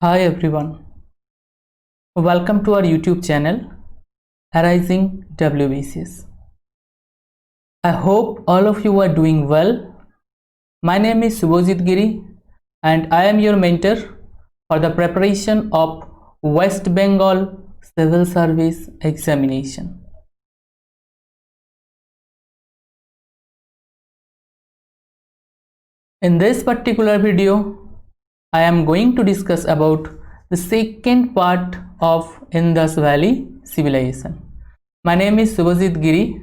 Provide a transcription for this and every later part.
Hi everyone, welcome to our YouTube channel Arising WBCS. I hope all of you are doing well. My name is Subhajit Giri and I am your mentor for the preparation of West Bengal Civil Service Examination. In this particular video, I am going to discuss about the second part of Indus Valley Civilization. My name is Subhajit Giri.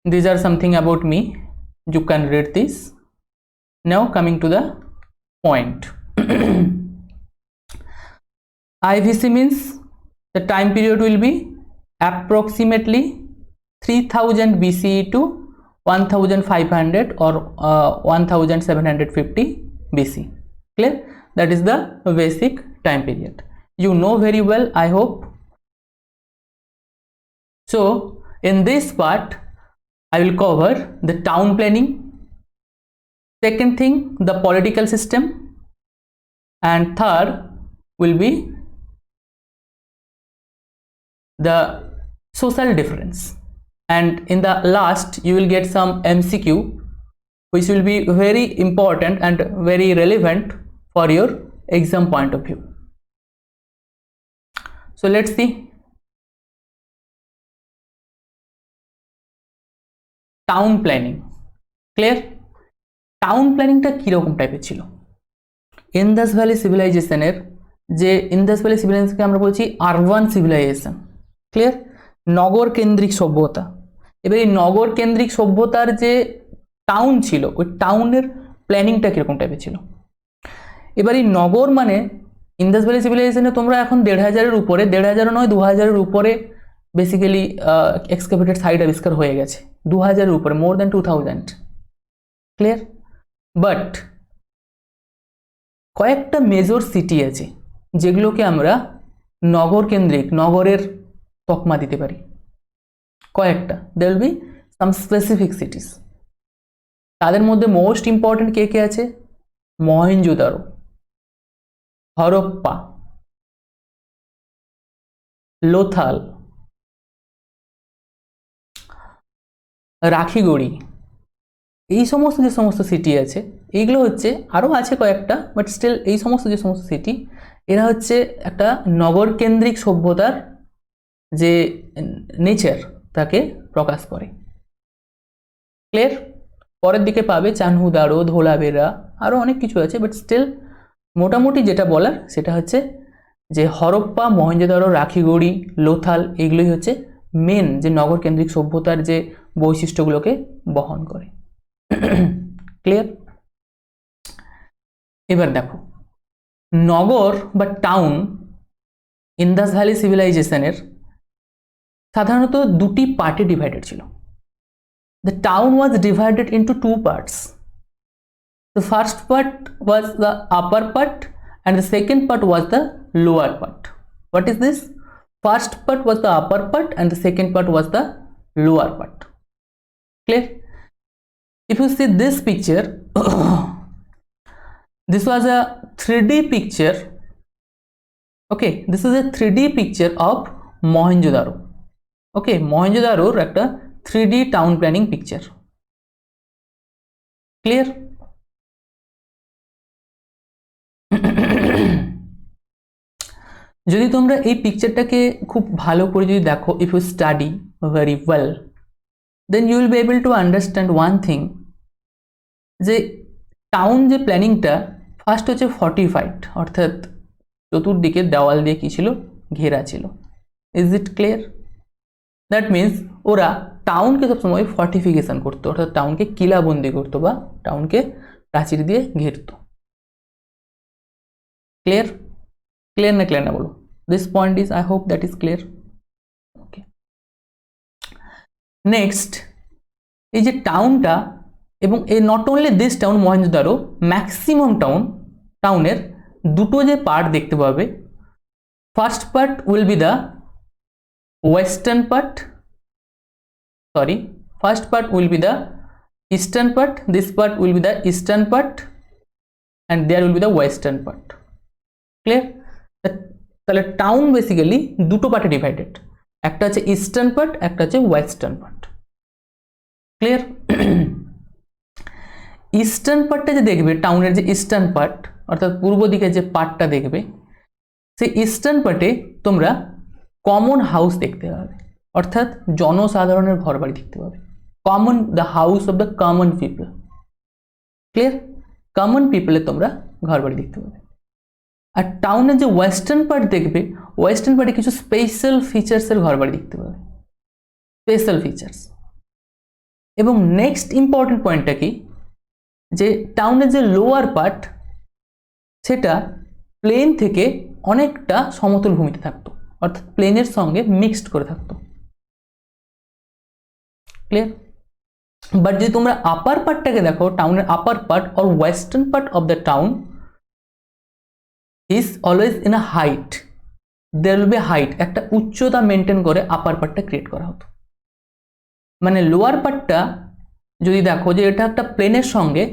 These are something about me. You can read this. Now coming to the point. IVC means the time period will be approximately 3000 BCE to 1500 or 1750 BC. Clear? That is the basic time period. You know very well, I hope. So in this part I will cover the town planning, second thing the political system, and third will be the social difference, and in the last you will get some MCQ which will be very important and very relevant for your exam point of view. So let's see. Town planning clear? Town প্ল্যানিংটা কীরকম টাইপের ছিল? Indas valley সিভিলাইজেশনের যে Indus valley সিভিলাইজেশনকে আমরা বলছি urban civilisation, clear? নগর কেন্দ্রিক সভ্যতা। এবার এই নগর কেন্দ্রিক সভ্যতার যে টাউন ছিল ওই টাউনের প্ল্যানিংটা কীরকম টাইপের ছিল? এবার এই নগর মানে ইন্দাস ভ্যালি সিভিলাইজেশনে তোমরা এখন 1500-এর উপরে, 1500 নয় 2000-এর উপরে বেসিক্যালি এক্সকাভেটেড সাইট আবিষ্কার হয়ে গেছে, 2000-এর উপরে, মোর দ্যান 2000, ক্লিয়ার? বাট কয়েকটা মেজর সিটি আছে যেগুলোকে আমরা নগর কেন্দ্রিক, নগরের তকমা দিতে পারি। কয়েকটা, there will be some specific cities. তাদের মধ্যে মোস্ট ইম্পর্টেন্ট কে কে আছে? মহেঞ্জোদারো, হরপ্পা, লোথাল, রাখিগড়ি, এই সমস্ত যে সমস্ত সিটি আছে এইগুলো হচ্ছে, আরও আছে কয়েকটা বাট স্টিল এই সমস্ত যে সমস্ত সিটি এরা হচ্ছে একটা নগর কেন্দ্রিক সভ্যতার যে নেচার তাকে প্রকাশ করে, ক্লিয়ার? পরের দিকে পাবে চানহুদারো, ধোলাবেরা, আরও অনেক কিছু আছে বাট স্টিল মোটামুটি যেটা বলার সেটা হচ্ছে যে হরপ্পা, মহেঞ্জোদারো, রাখিগড়ি, লোথাল এইগুলোই হচ্ছে মেন যে নগর কেন্দ্রিক সভ্যতার যে বৈশিষ্ট্যগুলোকে বহন করে, ক্লিয়ার? এবার দেখো নগর বা টাউন ইন্দাস ভ্যালি সিভিলাইজেশনের সাধারণত দুটি পার্টে ডিভাইডেড ছিল। The town was divided into two parts. The first part was the upper part and the second part was the lower part. What is this? First part was the upper part and the second part was the lower part. Clear? If you see this picture, this was a 3D picture. Okay, this is a 3D picture of Mohenjo-daro. Okay, Mohenjo-daro একটা 3D town planning picture. Clear? যদি তোমরা এই পিকচারটাকে খুব ভালো করে যদি দেখো, if you study very well, then you will be able to understand one thing, যে টাউন যে প্ল্যানিংটা ফার্স্ট হচ্ছে ফর্টিফাইড, অর্থাৎ চতুর্দিকে দেওয়াল দিয়ে কী ছিল? ঘেরা ছিল। Is it clear? That means ওরা টাউনকে সবসময় ফর্টিফিকেশন করতো, অর্থাৎ টাউনকে কিলাবন্দি করতো বা টাউনকে প্রাচীর দিয়ে ঘেরতো, ক্লিয়ার? ক্লিয়ার না ক্লিয়ার না বলো? This point is, I hope that is clear. Okay, next এই যে টাউনটা, এবং এই not only this town Mohenjo-daro, maximum টাউনের দুটো যে পার্ট দেখতে পাবে। First part will be the western part, sorry, first part will be the eastern part, this part will be the eastern part, and there will be the western part. Clear? তাহলে town basically দুটো পার্টে divided, একটা হচ্ছে eastern part, একটা হচ্ছে western part. Clear? Eastern পার্টটা যে দেখবে, টাউনের যে ইস্টার্ন পার্ট অর্থাৎ পূর্ব দিকে যে পার্টটা দেখবে, সেই ইস্টার্ন পার্টে তোমরা কমন হাউস দেখতে পাবে, অর্থাৎ জনসাধারণের ঘর বাড়ি দেখতে পাবে। Common, the house of the common people. Clear? Common পিপলের তোমরা ঘর বাড়ি দেখতে পাবে। আর টাউনের যে ওয়েস্টার্ন পার্ট দেখবে, ওয়েস্টার্ন পার্টে কিছু স্পেশাল ফিচার্সের ঘর বাড়ি দেখতে পাবে, স্পেশাল ফিচার্স। এবং নেক্সট ইম্পর্টেন্ট পয়েন্টটা কি, যে টাউনের যে লোয়ার পার্ট সেটা প্লেন থেকে অনেকটা সমতল ভূমিতে থাকতো, অর্থাৎ প্লেনের সঙ্গে মিক্সড করে থাকতো। ক্লিয়ার? বাট যদি তোমরা আপার পার্টটাকে দেখো, টাউনের upper part or western part of the town is always in a height, there will be height, একটা উচ্চতা মেনটেন করে আপার পার্টটা ক্রিয়েট করা হতো। মানে লোয়ার পার্টটা যদি দেখো যে এটা একটা প্লেনের সঙ্গে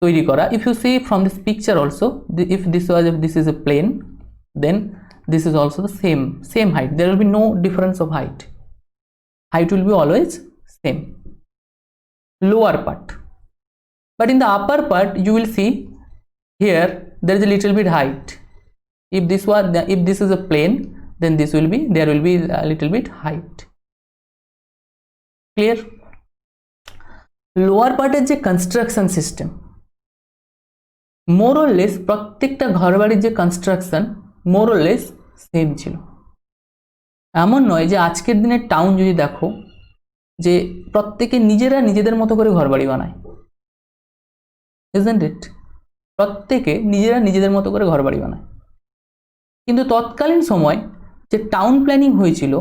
তৈরি করা, if you see from this picture also, if this is a plane, then this is also the same height, there will be no difference of height, height will be always same, lower part. But in the upper part you will see here there is a little bit height. If this is a plane, then there will be a little bit height. Clear? Lower part is the construction system, more or less প্রত্যেকটা ঘরবাড়ির যে construction more or less same ছিল। এমন নয় যে আজকের দিনের town যদি দেখো যে প্রত্যেকে নিজেরা নিজেদের মতো করে ঘরবাড়ি বানায়, isn't it? প্রত্যেকে নিজেরা নিজেদের মতো করে ঘরবাড়ি বানায়। কিন্তু তৎকালীন সময় যে টাউন প্ল্যানিং হয়েছিল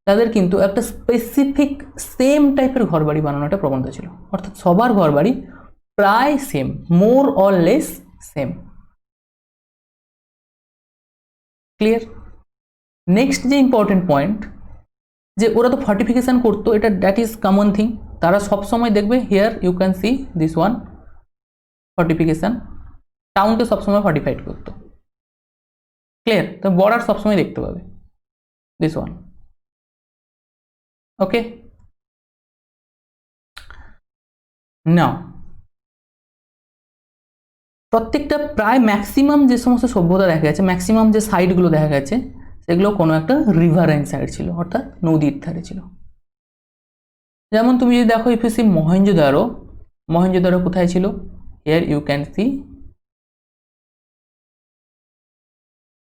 তাদের কিন্তু একটা স্পেসিফিক সেম টাইপের ঘরবাড়ি বানানোর একটা প্রবণতা ছিল, অর্থাৎ সবার ঘরবাড়ি প্রায় same, more or less same. Clear? Next যে ইম্পর্টেন্ট পয়েন্ট, যে ওরা তো ফর্টিফিকেশন করতো, এটা দ্যাট ইজ কমন থিং। তারা সবসময় দেখবে, here you can see this one fortification, টাউনকে সবসময় ফর্টিফাইড করতো। ক্লিয়ার? তো বর্ডার সবসময় দেখতে পাবে, দিস ওয়ান। ওকে, নাও প্রত্যেকটা প্রায় ম্যাক্সিমাম যে সমস্ত সভ্যতা দেখা গেছে, ম্যাক্সিমাম যে সাইডগুলো দেখা গেছে সেগুলো কোনো একটা রিভারাইন সাইড ছিল, অর্থাৎ নদীর ধারে ছিল। যেমন তুমি যদি দেখো, ইফ ইউ সি মহেঞ্জোদারো কোথায় ছিল? Here you can see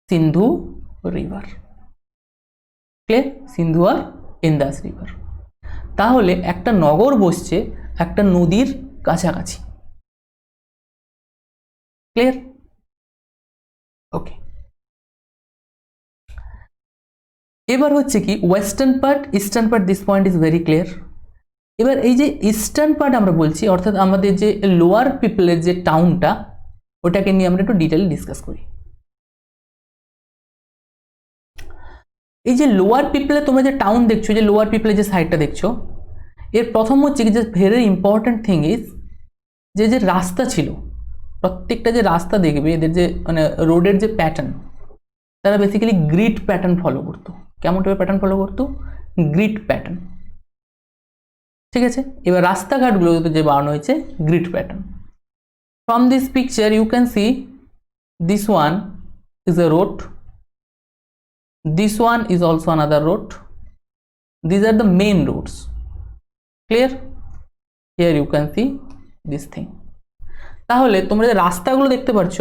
Sindhu river. Clear? Sindhu আর ইন্দাস রিভার। তাহলে একটা নগর বসছে একটা নদীর কাছাকাছি। ক্লিয়ার? ওকে, এবার হচ্ছে কি western part, eastern part, this point is very clear. এবার এই যে ইস্টার্ন পার্ট আমরা বলছি, অর্থাৎ আমাদের যে লোয়ার পিপলের যে টাউনটা, ওটাকে নিয়ে আমরা একটু ডিটেইলে ডিসকাস করি। এই যে লোয়ার পিপলে তোমরা যে টাউন দেখছো, যে লোয়ার পিপলের যে সাইডটা দেখছো, এর প্রথম হচ্ছে কি যে ভেরি ইম্পর্টেন্ট থিং ইজ যে যে রাস্তা ছিল, প্রত্যেকটা যে রাস্তা দেখবে এদের যে মানে রোডের যে প্যাটার্ন, তারা বেসিক্যালি গ্রিড প্যাটার্ন ফলো করতো। কেমন টাইপের প্যাটার্ন ফলো করতো? Grid pattern. ঠিক আছে, এবার রাস্তাঘাটগুলো যে বানানো হয়েছে grid pattern. From this picture you can see this one is a road, this one is also another road, these are the main roads. Clear? Here you can see this thing. তাহলে তোমরা যে রাস্তাগুলো দেখতে পাচ্ছ,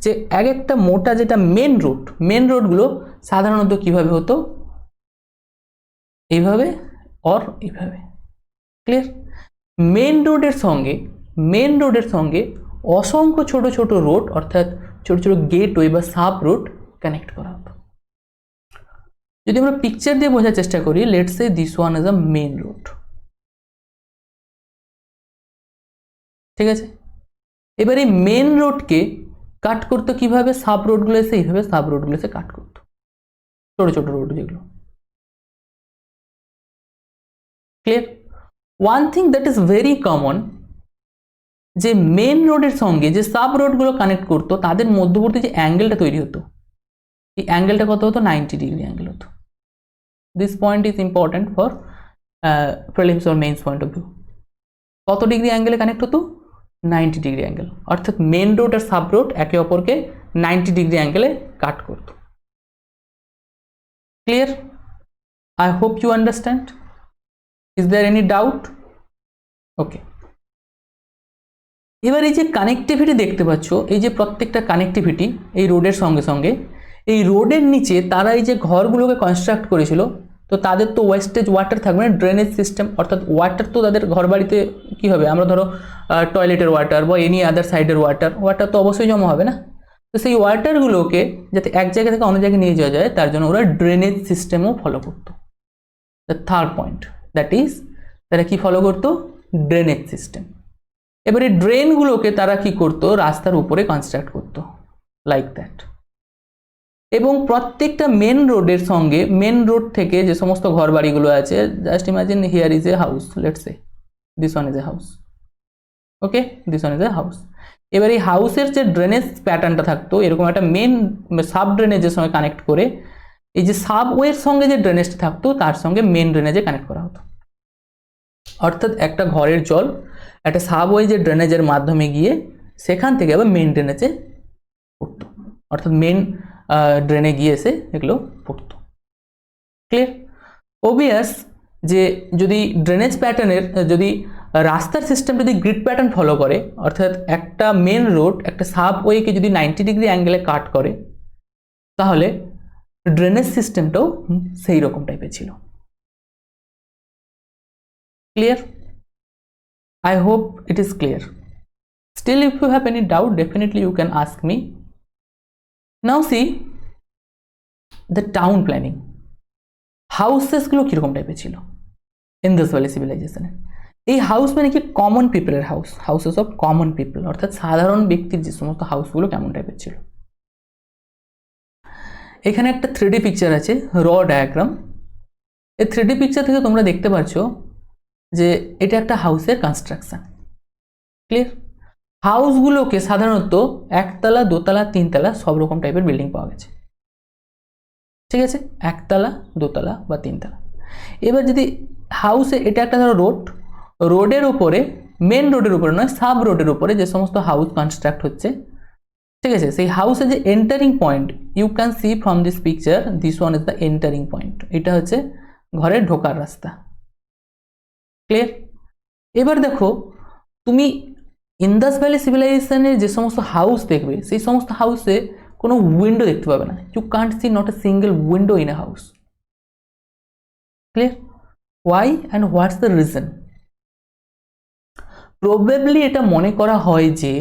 যে এক একটা মোটা যেটা মেন রোডগুলো সাধারণত কিভাবে হতো? এইভাবে অর এইভাবে। ক্লিয়ার? মেন রোডের সঙ্গে অসংখ্য ছোট ছোট রোড, অর্থাৎ ছোট ছোট গেটওয়ে বা সাব রোড কানেক্ট করা হতো। যদি আমরা পিকচার দিয়ে বোঝার চেষ্টা করি, let's say this one is a main road. ঠিক আছে, এবার এই মেন রোডকে কাট করতো কিভাবে? সাব রোডগুলো এসে এইভাবে সাব রোডগুলো এসে কাট করতো, ছোট ছোট রোড যেগুলো। Clear? One thing that is very common, যে মেন রোডের সঙ্গে যে সাব রোডগুলো কানেক্ট করতো তাদের মধ্যবর্তী যে অ্যাঙ্গেলটা তৈরি হতো, এই অ্যাঙ্গেলটা কত হতো? 90 ডিগ্রি অ্যাঙ্গেল হতো। This point is important for prelims or mains point of view. কত ডিগ্রি অ্যাঙ্গেলে কানেক্ট হতো? 90 ডিগ্রি অ্যাঙ্গেল, অর্থাৎ মেন রোড আর সাব রোড একে অপরকে 90 ডিগ্রি অ্যাঙ্গেলে কাট করতো। Clear? I hope you understand. Is there any doubt? Okay, এবার এই যে কানেক্টিভিটি দেখতে পাচ্ছ, এই যে প্রত্যেকটা কানেক্টিভিটি এই রোডের সঙ্গে সঙ্গে, এই রোডের নিচে তারা এই যে ঘরগুলোকে কনস্ট্রাক্ট করেছিল, তো তাদের তো ওয়েস্টেজ ওয়াটার থাকবে না, ড্রেনেজ সিস্টেম, অর্থাৎ ওয়াটার তো তাদের ঘর বাড়িতে কী হবে, আমরা ধরো টয়লেটের ওয়াটার বা এনি আদার সাইডের ওয়াটার তো অবশ্যই জমা হবে না। তো সেই ওয়াটারগুলোকে যাতে এক জায়গা থেকে অন্য জায়গায় নিয়ে যাওয়া যায়, তার জন্য ওরা ড্রেনেজ সিস্টেমও ফলো করতো। The third point, that is তারা কি ফলো করতো? Drainage system. এবারে ড্রেনগুলোকে তারা কি করতো? রাস্তার উপরে কনস্ট্রাক্ট করতো, লাইক দ্যাট। এবং প্রত্যেকটা মেন রোডের সঙ্গে, মেন রোড থেকে যে সমস্ত ঘর বাড়িগুলো আছে, just imagine here is a house, let's say this one is a house, okay, this one is a house. এবার এই হাউসের যে ড্রেনেজ প্যাটার্নটা থাকতো, এরকম একটা মেন সাব ড্রেনেজের সঙ্গে কানেক্ট করে, এই যে সাবওয়ের সঙ্গে যে ড্রেনেজটা থাকতো তার সঙ্গে মেন ড্রেনেজে কানেক্ট করা হতো। অর্থাৎ একটা ঘরের জল একটা সাবওয়ে যে ড্রেনেজের মাধ্যমে গিয়ে সেখান থেকে আবার মেন ড্রেনেজে পড়তো, অর্থাৎ মেন ড্রেনে গিয়ে এসে এগুলো পড়তো। ক্লিয়ার? অবভিয়াস যে যদি ড্রেনেজ প্যাটার্নের, যদি রাস্তার সিস্টেম যদি গ্রিড প্যাটার্ন ফলো করে, অর্থাৎ একটা মেন রোড একটা সাবওয়েকে যদি 90 ডিগ্রি অ্যাঙ্গেলে কাট করে, তাহলে ড্রেনেজ সিস্টেমটাও সেই রকম টাইপের ছিল। Clear? I hope it is clear. Still, if you have any doubt, definitely you can ask me. Now see the town planning. Houses গুলো কিরকম টাইপের ছিল ইন্দাস ভ্যালি সিভিলাইজেশনে? এই হাউস মানে কি? কমন পিপলের house, houses of common people, অর্থাৎ সাধারণ ব্যক্তির যে সমস্ত হাউসগুলো কেমন টাইপের ছিল। এখানে একটা 3D পিকচার আছে, র ডায়াগ্রাম। এই 3D পিকচার থেকে তোমরা দেখতে পাচ্ছ যে এটা একটা হাউসের কনস্ট্রাকশন। ক্লিয়ার? হাউসগুলোকে সাধারণত একতলা, দোতলা, তিনতলা সব রকম টাইপের বিল্ডিং পাওয়া গেছে, ঠিক আছে, একতলা, দোতলা বা তিনতলা। এবার যদি হাউসে, এটা একটা ধরো রোড, রোডের উপরে, মেন রোডের উপরে নয়, সাব রোডের উপরে যে সমস্ত হাউস কনস্ট্রাক্ট হচ্ছে, ঠিক আছে, সেই হাউসের যে entering point, you can see from this picture, this one is the entering point. এটা হচ্ছে ঘরের ঢোকার রাস্তা। ক্লিয়ার? এবার দেখো, তুমি ইন্দাস ভ্যালি সিভিলাইজেশনের যে সমস্ত হাউস দেখবে, সেই সমস্ত হাউসে কোনো উইন্ডো দেখতে পাবে না। You can't see not a single window in a house. Clear? Why and what's the reason? Probably এটা মনে করা হয় যে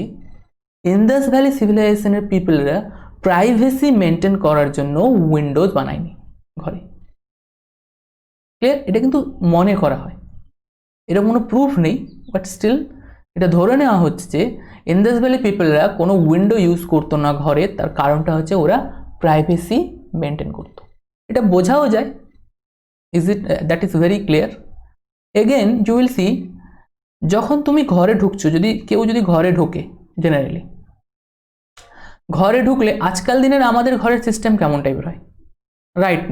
ইন্দাস ভ্যালি সিভিলাইজেশনের পিপলরা প্রাইভেসি মেনটেন করার জন্য উইন্ডোজ বানায়নি ঘরে। ক্লিয়ার? এটা কিন্তু মনে করা হয়, এরকম কোনো প্রুফ নেই, বাট স্টিল এটা ধরে নেওয়া হচ্ছে যে ইন্দাস ভ্যালি পিপলরা কোনো উইন্ডো ইউজ করতো না ঘরে। তার কারণটা হচ্ছে ওরা প্রাইভেসি মেনটেন করতো। এটা বোঝাও যায়। Is it? That is very clear. Again you will see, যখন তুমি ঘরে ঢুকছো, যদি কেউ যদি ঘরে ঢোকে, জেনারেলি ঘরে ঢুকলে আজকাল দিনের আমাদের ঘরের সিস্টেম কেমন টাইপের হয়? রাইট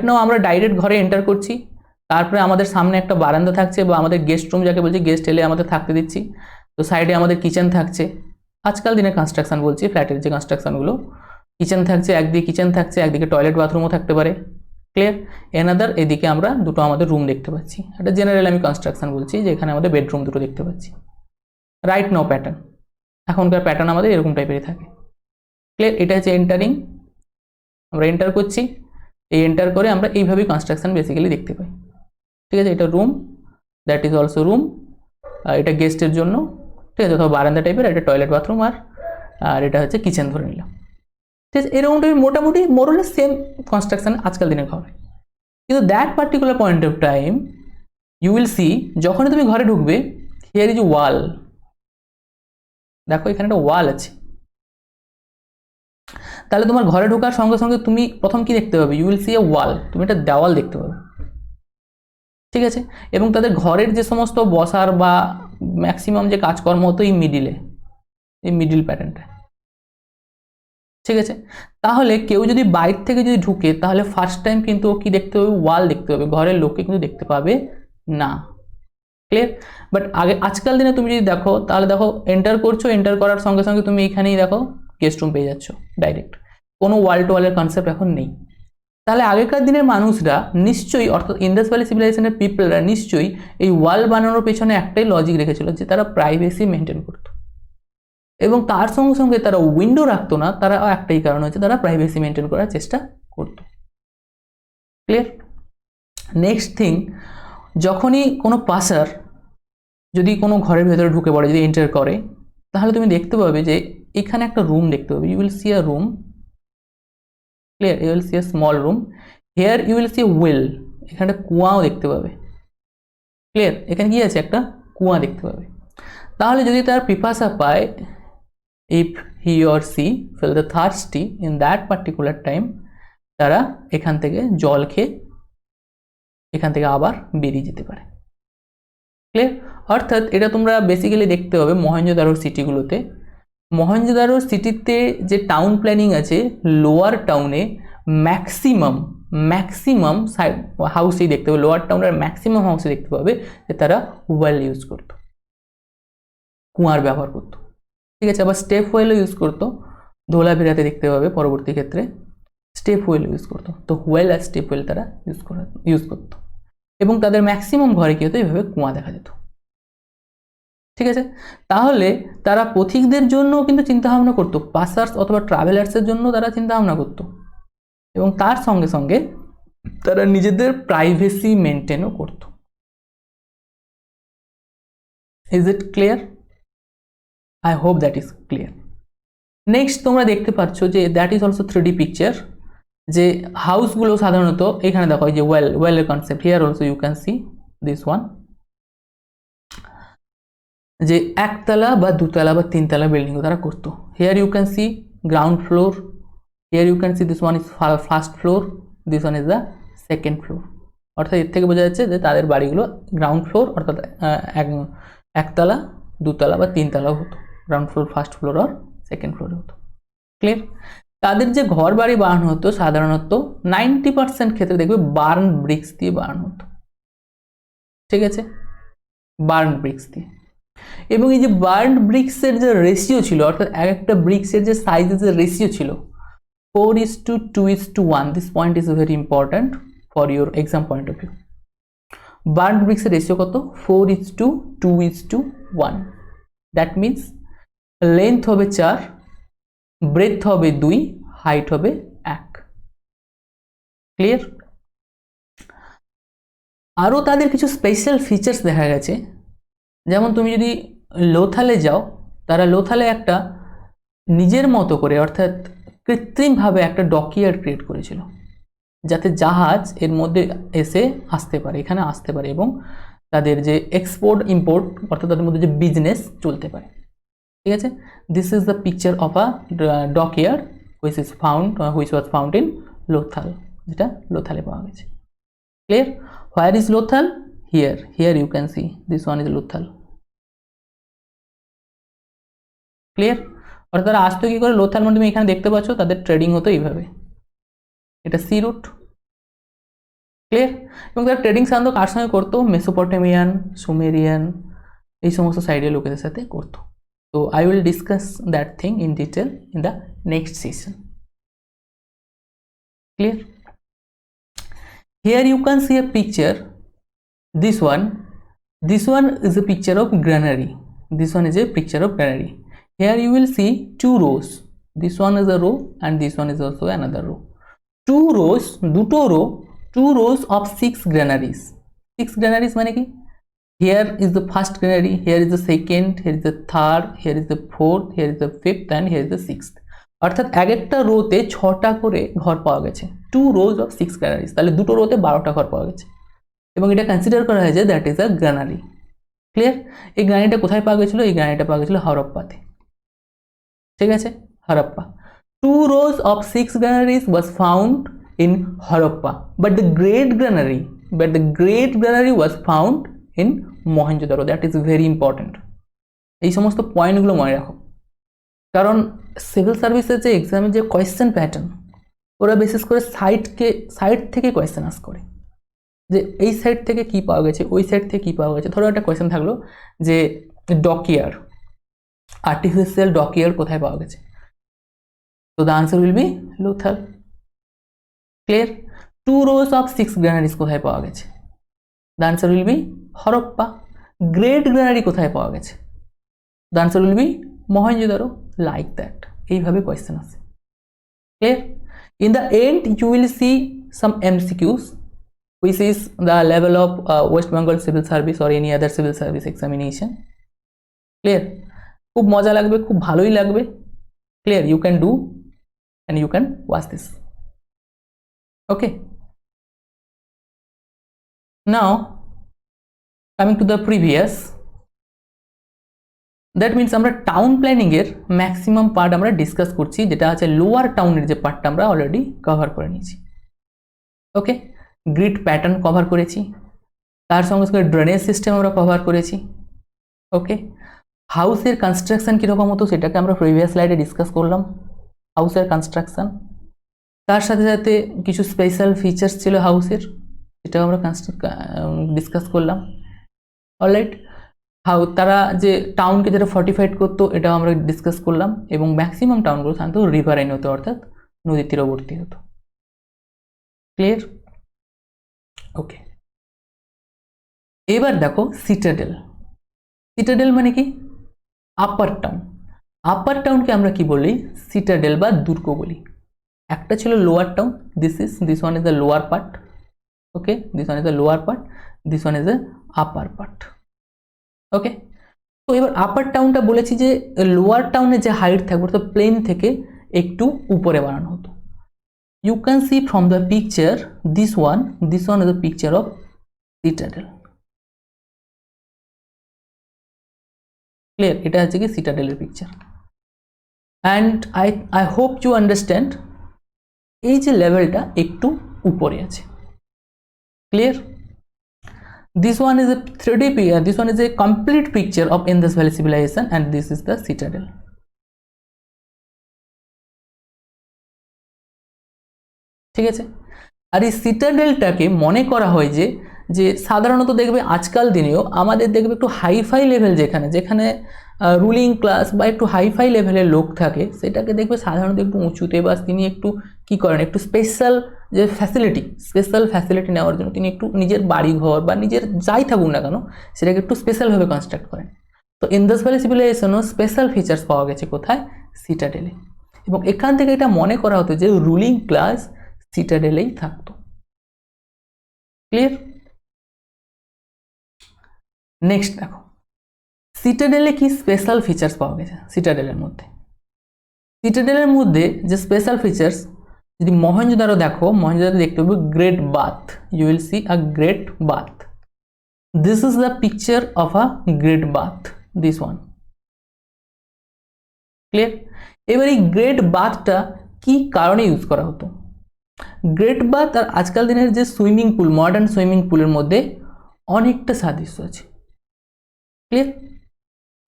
নাও আমরা ডাইরেক্ট ঘরে এন্টার করছি, তারপরে আমাদের সামনে একটা বারান্দা থাকছে, বা আমাদের গেস্ট রুম যাকে বলছি, গেস্ট এলে আমাদের থাকতে দিচ্ছি, তো সাইডে আমাদের কিচেন থাকছে। আজকাল দিনের কনস্ট্রাকশন বলছি, ফ্ল্যাটের যে কনস্ট্রাকশনগুলো, কিচেন থাকছে, একদিকে কিচেন থাকছে, একদিকে টয়লেট বাথরুমও থাকতে পারে। ক্লিয়ার? এনাদার এদিকে আমরা দুটো আমাদের রুম দেখতে পাচ্ছি। এটা জেনারেল আমি কনস্ট্রাকশন বলছি, যে এখানে আমাদের বেডরুম দুটো দেখতে পাচ্ছি। রাইট নাও প্যাটার্ন, এখনকার প্যাটার্ন আমাদের এরকম টাইপেরই থাকে। ক্লিয়ার? এটা হচ্ছে এন্টারিং, আমরা এন্টার করছি, এই এন্টার করে আমরা এইভাবেই কনস্ট্রাকশন বেসিক্যালি দেখতে পাই। ঠিক আছে, এটা room, that is also room, এটা গেস্টের জন্য, ঠিক আছে, অথবা বারান্দা টাইপের, এটা টয়লেট বাথরুম, আর এটা হচ্ছে কিচেন ধরে নিলাম। ঠিক আছে, এরকম টাইপের মোটামুটি মোরলে সেম কনস্ট্রাকশন আজকাল দিনে ঘরে। কিন্তু that particular point of time you will see, যখনই তুমি ঘরে ঢুকবে, হিয়ার ইজ ওয়াল। দেখো এখানে একটা ওয়াল আছে। তাহলে তোমার ঘরে ঢোকার সঙ্গে সঙ্গে তুমি প্রথম কি দেখতে পাবে? ইউ উইল সি এ ওয়াল, তুমি একটা দেওয়াল দেখতে পাবে। ঠিক আছে, এবং তাদের ঘরের যে সমস্ত বসার বা ম্যাক্সিমাম যে কাজকর্ম হতো এই মিডিল প্যাটার্নটা। ঠিক আছে, তাহলে কেউ যদি বাইরে থেকে যদি ঢুকে তাহলে ফার্স্ট টাইম কিন্তু কি দেখতে হবে, ওয়াল দেখতে হবে, ঘরের লোককে কিন্তু দেখতে পাবে না। ক্লিয়ার? বাট আজকাল দিনে তুমি যদি দেখো তাহলে দেখো এন্টার করছো, এন্টার করার সঙ্গে সঙ্গে তুমি এখানেই দেখো গেস্ট রুম পেয়ে যাচ্ছ ডাইরেক্ট, কোনো ওয়াল টু ওয়ালের কনসেপ্ট এখন নেই। তাহলে আগেকার দিনের মানুষরা নিশ্চয়ই, অর্থাৎ ইন্দাস ভ্যালি সিভিলাইজেশনের পিপলরা নিশ্চয়ই এই ওয়াল বানানোর পেছনে একটাই লজিক রেখেছিল, যে তারা প্রাইভেসি মেনটেন করতো, এবং তার সঙ্গে সঙ্গে তারা উইন্ডো রাখতো না, তারা একটাই কারণ হচ্ছে তারা প্রাইভেসি মেনটেন করার চেষ্টা করতো। ক্লিয়ার? নেক্সট থিং, যখনই কোনো পাসার যদি কোনো ঘরের ভেতরে ঢুকে পড়ে, যদি এন্টার করে, তাহলে তুমি দেখতে পাবে যে এখানে একটা রুম দেখতে পাবে, you will see a room. Clear? You will see a small room, here you will see a well, এখানে একটা কুয়াও দেখতে পাবে। ক্লিয়ার? এখানে কি আছে, একটা কুয়া দেখতে পাবে। তাহলে যদি তার পিপাসা পায়, if he or she feel the thirsty in that particular time, তারা এখান থেকে জল খেয়ে এখান থেকে আবার বেরিয়ে যেতে পারে। ক্লিয়ার? অর্থাৎ এটা তোমরা বেসিক্যালি দেখতে হবে মহেঞ্জোদারোর সিটিগুলোতে। মহেঞ্জোদারোর সিটিতে যে টাউন প্ল্যানিং আছে, লোয়ার টাউনে ম্যাক্সিমাম হাউসেই দেখতে পাবে, লোয়ার টাউনের ম্যাক্সিমাম হাউসে দেখতে পাবে যে তারা ওয়েল ইউজ করতো, কুয়ার ব্যবহার করতো। ঠিক আছে, আবার স্টেপ ওয়েলও ইউজ করতো, ধোলাভিরাতে দেখতে পাবে পরবর্তী ক্ষেত্রে স্টেপ ওয়েল ইউজ করতো। তো ওয়েল আর স্টেপ ওয়েল তারা ইউজ করতো, এবং তাদের ম্যাক্সিমাম ঘরে কি হতো, এইভাবে কুয়া দেখা যেত। ঠিক আছে, তাহলে তারা পথিকদের জন্য কিন্তু চিন্তাভাবনা করতো, পাসার্স অথবা ট্রাভেলার্সের জন্য তারা চিন্তাভাবনা করতো, এবং তার সঙ্গে সঙ্গে তারা নিজেদের প্রাইভেসি মেনটেনও করতো। Is it clear? I hope that is clear. Next তোমরা দেখতে পাচ্ছ যে that is also 3D picture, যে হাউসগুলো সাধারণত এখানে দেখো, যে ওয়েলের concept, here also you can see this one, যে একতলা বা দুতলা বা তিনতলা বিল্ডিংও তারা করতো। Here you can see ground floor, here you can see this one is first floor, this one is the second floor. অর্থাৎ এর থেকে বোঝা যাচ্ছে যে তাদের বাড়িগুলো গ্রাউন্ড ফ্লোর, অর্থাৎ একতলা, দুতলা বা তিনতলাও হতো, গ্রাউন্ড ফ্লোর, ফার্স্ট ফ্লোর আর সেকেন্ড ফ্লোরে হতো। ক্লিয়ার? তাদের যে ঘর বাড়ি বানানো হতো সাধারণত 90% ক্ষেত্রে দেখবে বার্ন ব্রিক্স দিয়ে বানানো হতো। ঠিক আছে, বার্ন ব্রিক্স দিয়ে। এবং এই যে বার্ন ব্রিক্সের যে রেশিও ছিল, অর্থাৎ এক একটা ব্রিক্সের যে সাইজের যে রেশিও ছিল 4:2:1, this point is very important for your exam point of view. Burn ব্রিক্সের রেশিও কত? 4:2:1। দ্যাট মিনস লেন্থ হবে 4, ব্রেথ হবে 2, হাইট হবে 1। ক্লিয়ার? আরও তাদের কিছু স্পেশাল ফিচার্স দেখা গেছে, যেমন তুমি যদি লোথালে যাও, তারা লোথালে একটা নিজের মতো করে, অর্থাৎ কৃত্রিমভাবে একটা ডকইয়ার্ড ক্রিয়েট করেছিল, যাতে জাহাজ এর মধ্যে এসে আসতে পারে, এখানে আসতে পারে, এবং তাদের যে এক্সপোর্ট ইম্পোর্ট, অর্থাৎ তাদের মধ্যে যে বিজনেস চলতে পারে। ঠিক আছে, this is the picture of a dockyard which was found in Lothal, যেটা লোথালে পাওয়া গেছে। Clear? Where is Lothal? Here you can see this one is Lothal. Clear? অর্থাৎ তারা আসতো কি করে, লোথাল মানে তুমি এখানে দেখতে পাচ্ছ তাদের ট্রেডিং হতো এইভাবে, এটা সি রুট। ক্লিয়ার? এবং তারা ট্রেডিং সাধারণত কার সঙ্গে করতো? মেসোপটেমিয়ান, সুমেরিয়ান, এই সমস্ত সাইডের লোকেদের সাথে করতো। So I will discuss that thing in detail in the next session. Clear? Here you can see a picture. This one is a picture of granary. This one is a picture of granary. Here you will see 2 rows. This one is a row and this one is also another row. 2 rows, দুটো row, 2 rows of 6 granaries. 6 granaries মানে কি? Here is the first granary, here is the second, here is the third, here is the fourth, here is the fifth and here is the sixth. অর্থাৎ এক একটা রোতে 6টা করে ঘর পাওয়া গেছে, 2 rows of 6 granaries, তাহলে দুটো রোতে 12টা ঘর পাওয়া গেছে, এবং এটা কনসিডার করা হয়েছে that is a granary. Clear? এই গ্রানারিটা কোথায় পাওয়া গেছিলো? এই গ্রানারিটা পাওয়া গেছিলো হরপ্পাতে। ঠিক আছে, Harappa. 2 rows of 6 granaries was found in Harappa, but the great granary was found in Mohenjo-daro. That is very important. এই সমস্ত পয়েন্টগুলো মনে রাখো, কারণ সিভিল সার্ভিসের যে এক্সামের যে কোয়েশ্চেন প্যাটার্ন, ওরা বিশেষ করে সাইট থেকে কোয়েশ্চেন আস করে, যে এই সাইড থেকে কি পাওয়া গেছে, ওই সাইড থেকে কি পাওয়া গেছে। ধরো একটা কোয়েশ্চেন থাকলো যে ডকিয়ার, আর্টিফিশিয়াল ডকিয়ার কোথায় পাওয়া গেছে, তো the answer will be Lothal. Clear? 2 rows of 6 granaries কোথায় পাওয়া গেছে, the answer will be Harappa. Great granary কোথায় পাওয়া গেছে, the answer will be Mohenjodaro. Like that, এইভাবে কোয়েশ্চেন আছে। Clear? In the end you will see some MCQs which is the level of West Bengal civil service or any other civil service examination. Clear? খুব মজা লাগবে, খুব ভালোই লাগবে। Clear? You can do and you can watch this. Okay. Now coming to the previous, that means আমরা town planning এর maximum part আমরা discuss করছি, যেটা আছে লোয়ার টাউনের যে পার্টটা আমরা অলরেডি কভার করে নিয়েছি। ওকে, গ্রিড প্যাটার্ন কভার করেছি, তার সঙ্গে সঙ্গে ড্রেনেজ সিস্টেম আমরা কভার করেছি। ওকে, হাউসের কনস্ট্রাকশন কীরকম হতো সেটাকে আমরা প্রিভিয়াস স্লাইডে ডিসকাস করলাম, হাউসের কনস্ট্রাকশন। তার সাথে সাথে কিছু স্পেশাল ফিচার্স ছিল হাউসের, সেটাও আমরা ডিসকাস করলাম। অলরাইট, তারা যে টাউনকে যেটা ফর্টিফাইড করতো এটাও আমরা ডিসকাস করলাম, এবং ম্যাক্সিমাম টাউনগুলো সাধারণত রিভারাইন হতো, অর্থাৎ নদীর তীরবর্তী হতো। ক্লিয়ার? ওকে, এবার দেখো সিটাডেল। সিটাডেল মানে কি? আপার টাউন। আপার টাউনকে আমরা কি বলি? সিটাডেল বা দুর্গ বলি। একটা ছিল lower town, this one is the lower part. Okay, this one is the lower part, this one is the upper part. Okay, তো এবার আপার টাউনটা বলেছি যে লোয়ার টাউনের যে হাইট থাকবে অর্থাৎ প্লেন থেকে একটু উপরে বানানো হতো। You can see from the picture, this one is a picture of citadel. Clear? এটা হচ্ছে কি সিটাডেলের picture. And I hope you understand, এই যে লেভেলটা একটু উপরে আছে। Clear? This one is a 3D picture, this one is a complete picture of Indus Valley civilization, and this is the citadel. ঠিক আছে, আর এই সিটাডেলটাকে মনে করা হয় যে সাধারণত দেখবে আজকাল দিনেও আমাদের দেখবে একটু হাইফাই লেভেল, যেখানে রুলিং ক্লাস বা একটু হাইফাই লেভেলের লোক থাকে, সেটাকে দেখবে সাধারণত একটু উঁচুতে, বা তিনি একটু কি করেন, একটু স্পেশাল ফ্যাসিলিটি নেওয়ার জন্য তিনি একটু নিজের বাড়িঘর বা নিজের যাই থাকুন না কেন সেটাকে একটু স্পেশালভাবে কনস্ট্রাক্ট করেন। তো ইন্দাস ভ্যালি সিভিলাইজেশনও স্পেশাল ফিচার্স পাওয়া গেছে কোথায়? সিটাডেলে। এবং এখান থেকে এটা মনে করা হতো যে রুলিং ক্লাস সিটাডেলেই থাকতো। ক্লিয়ার? নেক্সট দেখো সিটাডেলে কি স্পেশাল ফিচার্স পাওয়া গেছে। সিটাডেলের মধ্যে যে স্পেশাল ফিচার্স, যদি মহেঞ্জোদারো দেখো, মহেঞ্জোদারো দেখতে পাবে great bath, you will see a great bath. This is the picture of a great bath, this one. Clear? এবার এই গ্রেট বাথটা কি কারণে ইউজ করা হতো? গ্রেট বাথ আর আজকাল দিনের যে সুইমিং পুল, মডার্ন সুইমিং পুলের মধ্যে অনেকটা সাদৃশ্য আছে। ক্লিয়ার?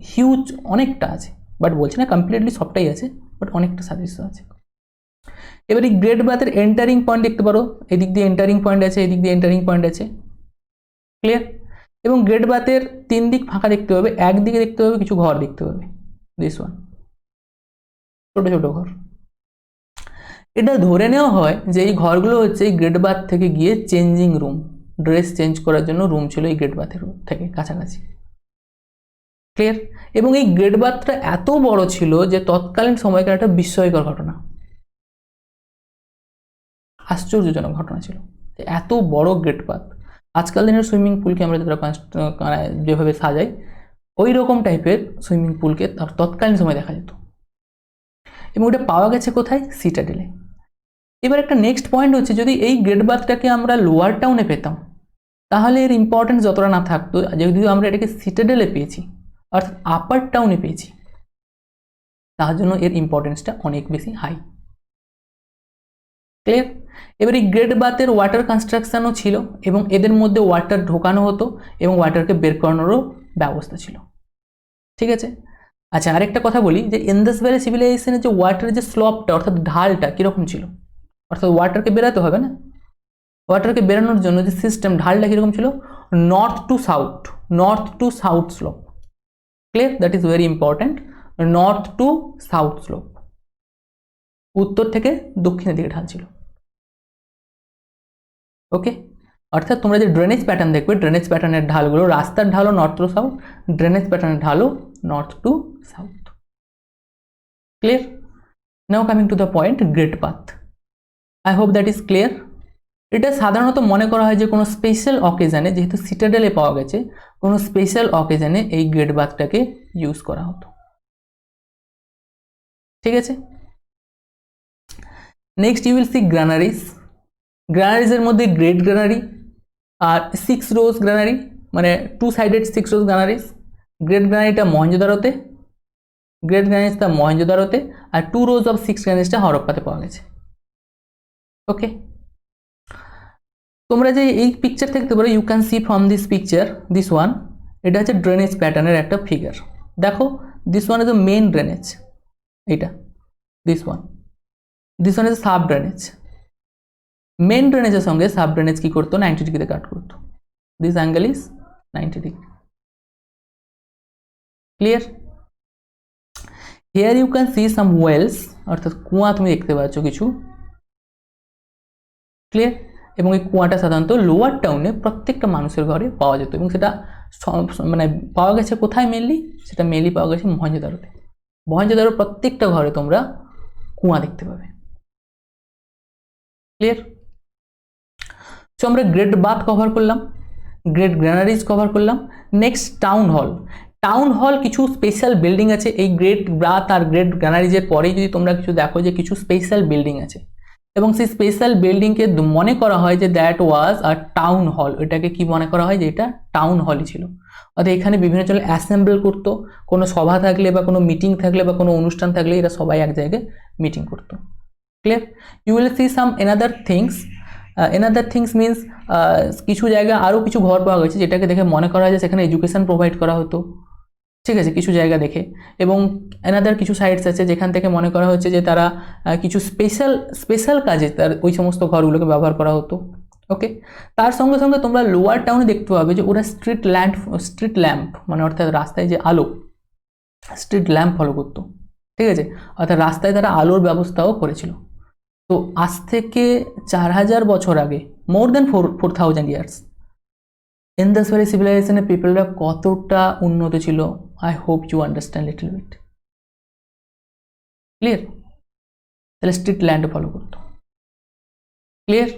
হিউজ অনেকটা আছে, বাট বলছি না কমপ্লিটলি সবটাই আছে, বাট অনেকটা সাদৃশ্য আছে। এবার এই গ্রেট বাথের এন্টারিং পয়েন্ট দেখতে পারো, এদিক দিয়ে এন্টারিং পয়েন্ট আছে, এদিক দিয়ে এন্টারিং পয়েন্ট আছে। ক্লিয়ার? এবং গ্রেট বাথের 3 দিক ফাঁকা দেখতে পাবে, একদিকে দেখতে পাবে কিছু ঘর দেখতে পাবে, দিস ওয়ান, ছোট ছোট ঘর। এটা ধরে নেওয়া হয় যে এই ঘরগুলো হচ্ছে এই গ্রেট বাথ থেকে গিয়ে চেঞ্জিং রুম, ড্রেস চেঞ্জ করার জন্য রুম ছিল এই গ্রেট বাথের থেকে কাছাকাছি। ক্লিয়ার? এবং এই গ্রেট বাথটা এত বড় ছিল যে তৎকালীন সময়কার একটা বিস্ময়কর ঘটনা, আশ্চর্যজনক ঘটনা ছিল, এত বড় গ্রেট বাথ। আজকাল দিনের সুইমিং পুলকে আমরা যেভাবে সাজাই ওই রকম টাইপের সুইমিং পুলকে তৎকালীন সময় দেখা যেত, এবং ওটা পাওয়া গেছে কোথায়? সিটাডেলে। এবার একটা নেক্সট পয়েন্ট হচ্ছে, যদি এই গ্রেট বাথটাকে আমরা লোয়ার টাউনে পেতাম তাহলে এর ইম্পর্টেন্স যতটা না থাকতো, যদি আমরা এটাকে সিটাডেলে পেয়েছি অর্থাৎ আপার টাউনে পেয়েছি, তার জন্য এর ইম্পর্টেন্সটা অনেক বেশি হাই। ক্লিয়ার? এবার এই গ্রেট বাথের ওয়াটার কনস্ট্রাকশনও ছিল, এবং এদের মধ্যে ওয়াটার ঢোকানো হতো এবং ওয়াটারকে বের করানোরও ব্যবস্থা ছিল। ঠিক আছে। আচ্ছা, আরেকটা কথা বলি যে ইন্দাস ভ্যালি সিভিলাইজেশনের যে ওয়াটারের যে স্লপটা অর্থাৎ ঢালটা কীরকম ছিল, অর্থাৎ ওয়াটারকে বেরাতে হবে না, ওয়াটারকে বেরানোর জন্য যে সিস্টেম ঢালটা কীরকম ছিল, north to south slope. Clear? That is very important, north to south slope, উত্তর থেকে দক্ষিণের দিকে ঢাল ছিল। ওকে, অর্থাৎ তোমরা যে ড্রেনেজ প্যাটার্ন দেখবে, ড্রেনেজ প্যাটার্নের ঢালগুলো, রাস্তার ঢালও নর্থ টু সাউথ, ড্রেনেজ প্যাটার্নের ঢালও north to south. Clear? Now coming to the point, great bath. I hope that is clear. এটা সাধারণত মনে করা হয় যে কোনো স্পেশাল অকেশনে, যেহেতু সিটাডেলে পাওয়া গেছে, কোনো স্পেশাল অকেশনে এই গ্রেড বাথটাকে ইউজ করা হতো। ঠিক আছে, next you will see granaries. গ্রানারিজের মধ্যে গ্রেড গ্রানারি আর 6 রোজ গ্রানারি, মানে 2 সাইডেড 6 রোজ গ্রানারিজ। গ্রেড গ্রানারিটা মহেঞ্জোদারোতে, আর 2 রোজ অফ 6 গ্রানারিজটা হরপ্পাতে পাওয়া গেছে। ওকে, তোমরা যে এই পিকচার দেখতে পারো, you can see from this picture, this one, এটা হচ্ছে ড্রেনেজ প্যাটার্নের একটা ফিগার। দেখো, this one is the main drainage, এইটা this one is sub drainage. Main ড্রেনেজের সঙ্গে সাব ড্রেনেজ কি করতো, 90 ডিগ্রিতে কাট করতো। This angle is 90 degree. Clear? Here you can see some wells, অর্থাৎ কুয়া তুমি দেখতে পাচ্ছ কিছু। ক্লিয়ার? এবং এই কুয়াটা সাধারণত লোয়ার টাউনে প্রত্যেকটা মানুষের ঘরে পাওয়া যেত, এবং সেটা মানে পাওয়া গেছে কোথায় মেনলি, সেটা মেনলি পাওয়া গেছে মহেঞ্জোদারোতে। মহেঞ্জোদারোর প্রত্যেকটা ঘরে তোমরা কুয়া দেখতে পাবে। ক্লিয়ার? সো আমরা গ্রেড বাথ কভার করলাম, গ্রেড গ্র্যানারিজ কভার করলাম। নেক্সট টাউন হল কিছু স্পেশাল বিল্ডিং আছে। এই গ্রেড বাথ আর গ্রেড গ্র্যানারিজের পরেই যদি তোমরা কিছু দেখো যে কিছু স্পেশাল বিল্ডিং আছে, এবং সেই স্পেশাল বিল্ডিংকে মনে করা হয় যে that was a town hall. এটাকে কি মনে করা হয় যে এটা টাউন হলই ছিল। অর্থাৎ এখানে বিভিন্ন জন অ্যাসেম্বল করতো, কোনো সভা থাকলে বা কোনো মিটিং থাকলে বা কোনো অনুষ্ঠান থাকলে এরা সবাই এক জায়গায় মিটিং করতো। Clear? You will see some another things means কিছু জায়গায় আরও কিছু ঘর পাওয়া গেছে যেটাকে দেখে মনে করা হয় যে সেখানে এডুকেশন প্রোভাইড করা হতো। ঠিক আছে, কিছু জায়গা দেখে। এবং এনাদার কিছু সাইটস আছে যেখান থেকে মনে করা হচ্ছে যে তারা কিছু স্পেশাল কাজে তার ওই সমস্ত ঘরগুলোকে ব্যবহার করা হতো। ওকে, তার সঙ্গে সঙ্গে তোমরা লোয়ার টাউনে দেখতে পাবে যে ওরা স্ট্রিট ল্যাম্প, মানে অর্থাৎ রাস্তায় যে আলো, স্ট্রিট ল্যাম্প ফলো করতো। ঠিক আছে, অর্থাৎ রাস্তায় তারা আলোর ব্যবস্থাও করেছিল। তো আজ থেকে 4000 বছর আগে, more than 4000 years, Indus valley সিভিলাইজেশনের পিপলরা কতটা উন্নত ছিল, I hope you understand little bit. Clear? তাহলে স্ট্রিট ল্যান্ড ফলো করতো। ক্লিয়ার?